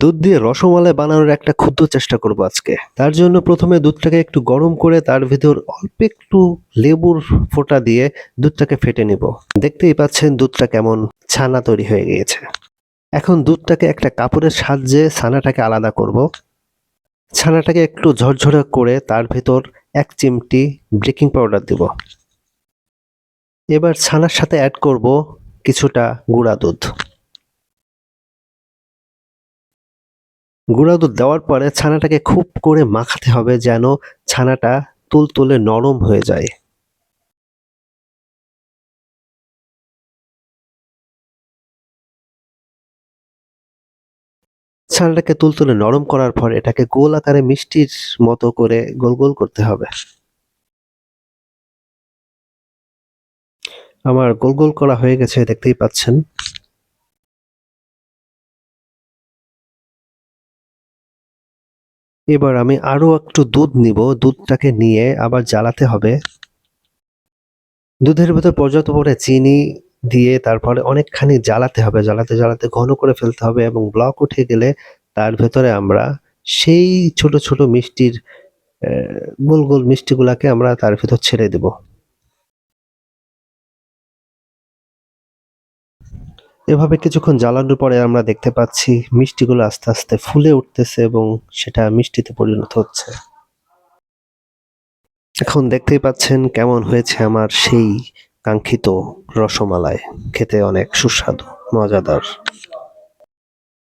দুধ দিয়ে রসমালাই বানানোর একটা ক্ষুদ্র চেষ্টা করব আজকে। তার জন্য প্রথমে দুধটাকে একটু গরম করে তার ভিতর অল্প একটু লেবুর ফোঁটা দিয়ে দুধটাকে ফেটে নিব। দেখতেই পাচ্ছেন দুধটা কেমন ছানা তৈরি হয়ে গিয়েছে। এখন দুধটাকে একটা কাপড়ের সাহায্যে ছানাটাকে আলাদা করব। ছানাটাকে একটু ঝরঝরে করে তার ভেতর ১ চিমটি বেকিং পাউডার দিব। এবার ছানার সাথে অ্যাড করব কিছুটা গুঁড়া দুধ। গুঁড়া দুধ দেওয়ার পরে ছানাটাকে খুব করে মাখাতে হবে যেন ছানাটা তুলতুলে নরম হয়ে যায়। ছানাটাকে তুলতুলে নরম করার পর এটাকে গোল আকারে মিষ্টির মতো করে গোল, গোল করতে হবে। আমার গোল, গোল করা হয়ে গেছে দেখতেই পাচ্ছেন। এবার আমি আরো একটু দুধ নিব। দুধটাকে নিয়ে আবার জ্বালাতে হবে। দুধের ভেতর পর্যাপ্ত পরিমাণে চিনি দিয়ে তারপরে অনেকখানি জ্বালাতে হবে। জ্বালাতে, জ্বালাতে ঘন করে ফেলতে হবে এবং ব্লক উঠে গেলে তার ভেতরে আমরা সেই ছোট, ছোট মিষ্টির অ্যা গোল, গোল মিষ্টিগুলাকে আমরা তার ভেতর ছেড়ে দেব। এভাবে কিছুক্ষণ জ্বালানোর পরে আমরা দেখতে পাচ্ছি মিষ্টিগুলো আস্তে, আস্তে ফুলে উঠতেছে এবং সেটা মিষ্টিতে পরিণত হচ্ছে। এখন দেখতেই পাচ্ছেন কেমন হয়েছে আমার সেই কাঙ্ক্ষিত রসমালাই। খেতে অনেক সুস্বাদু, মজাদার।